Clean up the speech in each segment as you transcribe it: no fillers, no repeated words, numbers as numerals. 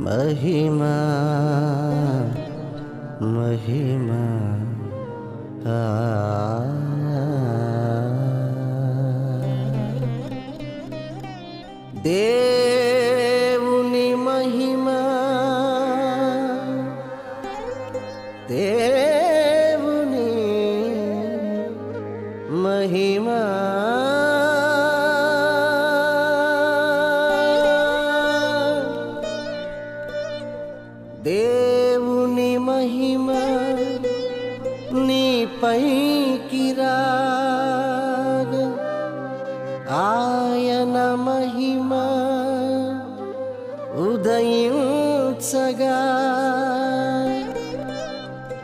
महिमा महिमा దేవుని महिमा దేవుని महिमा దేవుని महिमा నీపైకి రాగా ఆయన महिमा ఉదయించగా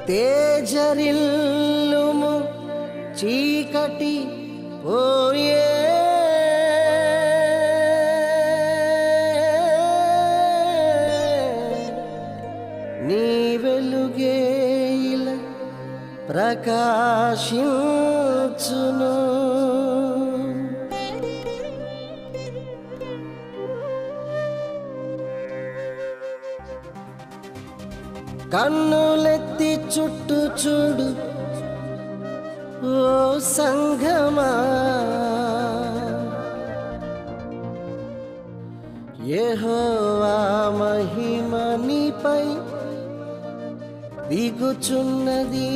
తేజరిల్లుము చీకటి పోయే నీ వెలుగే ఇలా ప్రకాశించును. కన్నులెత్తి చుట్టూ చూడు ఓ సంఘమా, యెహోవా మహిమ నీపై దిగుచున్నది.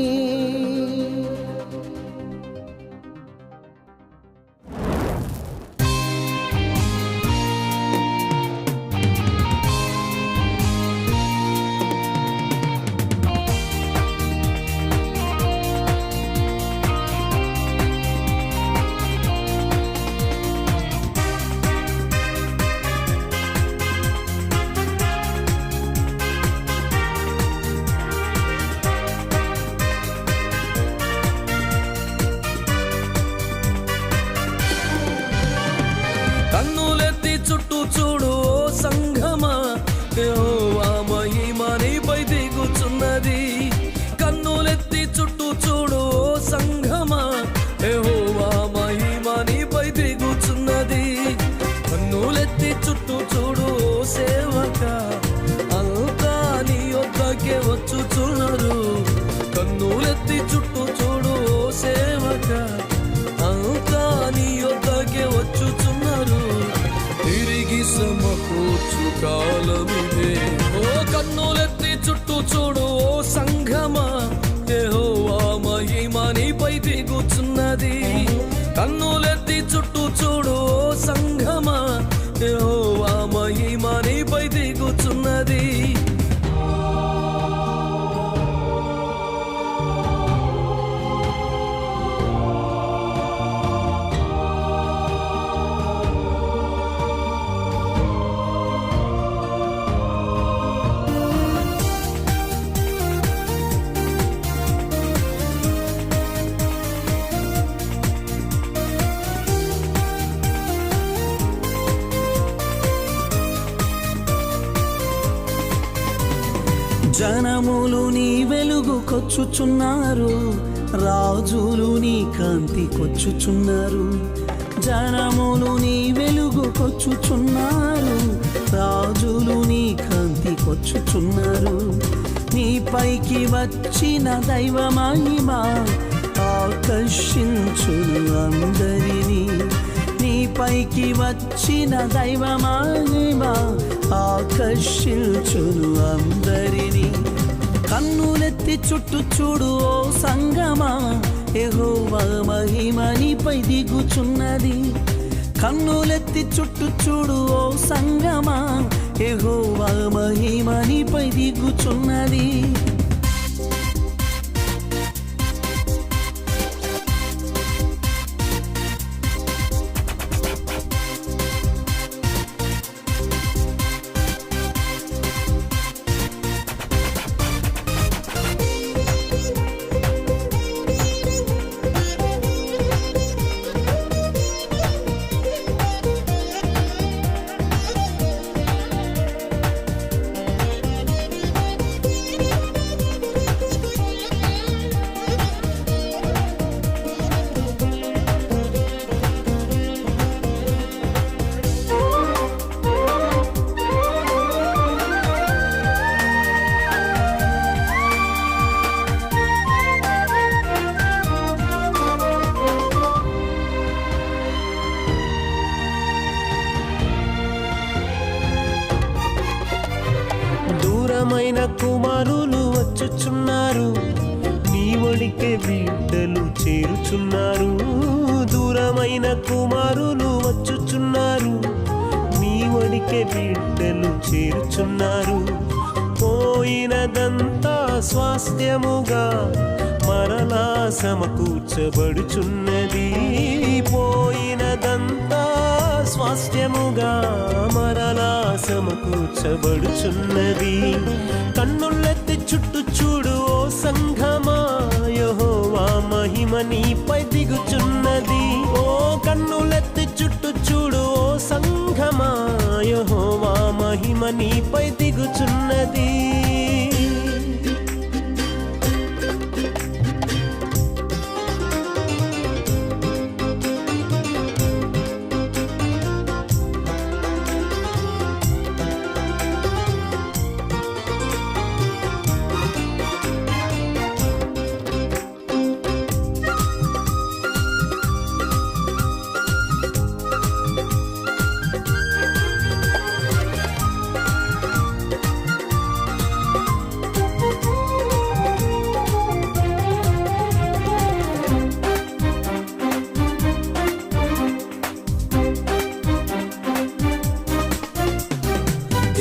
కన్నులెత్తి చుట్టూ చూడు ఓ సంఘమా, యెహోవా మహిమ నీపై దిగుచున్నది. కన్నులెత్తి చుట్టూ చూడు ఓ సంఘమా, యెహోవా మహిమ నీపై దిగుచున్నది. కన్నులెత్తి చుట్టూ చూడు ఓ సేవక, అంతా నీ యొద్దకే వచ్చుచున్నారు. కన్నులెత్తి చుట్టూ చూడు ఓ సేవక, అంతా నీ యొద్దకే వచ్చుచున్నారు. తిరిగి సమకూర్చు కాలమిదే. ఓ కన్నులెత్తి చుట్టూ చూడు ఓ సంఘమా, యెహోవా మహిమ నీపై దిగుచున్నది. కన్నులెత్తి చుట్టూ చూడు ఓ సంఘమా, యెహోవా మహిమ నీపై దిగుచున్నది. జనములు నీ వెలుగుకొచ్చుచున్నారు, రాజులు నీ కాంతికొచ్చుచున్నారు. జనములు నీ వెలుగుకొచ్చుచున్నారు, రాజులు నీ కాంతికొచ్చుచున్నారు. నీ పైకి వచ్చిన దైవ మహిమ ఆకర్షించును అందరినీ. నీ పైకి వచ్చిన దైవ మహిమ ఆకర్షించును అందరినీ. కన్నులెత్తి చుట్టూ చూడు ఓ సంగమా, యెహోవా మహిమ నీపై దిగుచున్నది. కన్నులెత్తి చుట్టూ చూడు ఓ సంగమా, యెహోవా మహిమ నీపై దిగుచున్నది. దూరమైన కుమారులు వచ్చుచున్నారు, నీ ఒడికే బిడ్డలు చేరుచున్నారు. దూరమైన కుమారులు వచ్చుచున్నారు, నీ ఒడికే బిడ్డలు చేరుచున్నారు. పోయినదంతా స్వాస్థ్యముగా మరలా సమకూర్చబడుచున్నది. పోయినదంతా స్వాస్థ్యముగా మరలా సమకూర్చబడుచున్నది. కన్నులెత్తి చుట్టూ చూడు ఓ సంఘమా, యెహోవా మహిమ నీపై దిగుచున్నది. ఓ కన్నులెత్తి చుట్టూ చూడు ఓ సంఘమా, యెహోవా మహిమ నీపై దిగుచున్నది.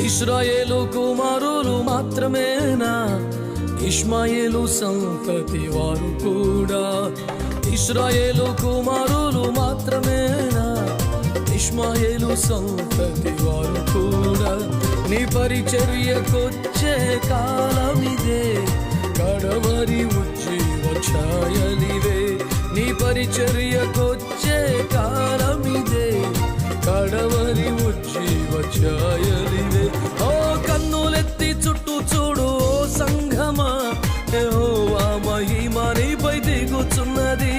ఇశ్రాయేలు కుమారులు మాత్రమేనా, ఇష్మాయేలు సంతతి వారు కూడా. ఇశ్రాయేలు కుమారులు మాత్రమేనా, ఇష్మాయేలు సంతతి వారు కూడా. నీ పరిచర్యకొచ్చే కాలమిదే, కడవరి ఉజ్జీవ ఛాయలివే. నీ పరిచర్యకొచ్చే కాలమిదే, కడవరి ఉజ్జీవ ఛాయలివే. ఓ కన్నులెత్తి చుట్టూ చూడు ఓ సంఘమా, యెహోవా మహిమ నీపై దిగుచున్నది.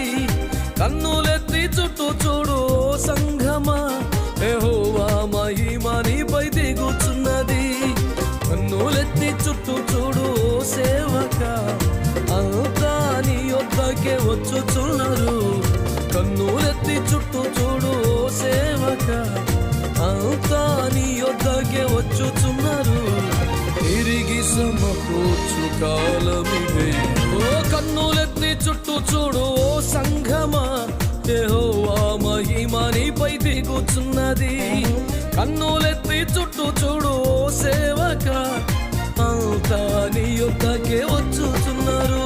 కన్నులెత్తి చుట్టూ చూడు ఓ సంఘమా, యెహోవా మహిమ నీపై దిగుచున్నది. కన్నులెత్తి చుట్టూ చూడు ఓ సేవక, అంతా నీ యొద్దకే వచ్చుచున్నారు. కన్నులెత్తి చుట్టూ చూడు ఓ సేవక, అంతా నీ యొద్దకే వచ్చుచున్నారు. తిరిగి సమకూర్చు కాలమిదే. ఓ కన్నులెత్తి చుట్టూ చూడు ఓ సంఘమా, యెహోవా మహిమ నీపై దిగుచున్నది. కన్నులెత్తి చుట్టూ చూడు ఓ సేవక, అంతా నీ యొద్దకే వచ్చుచున్నారు.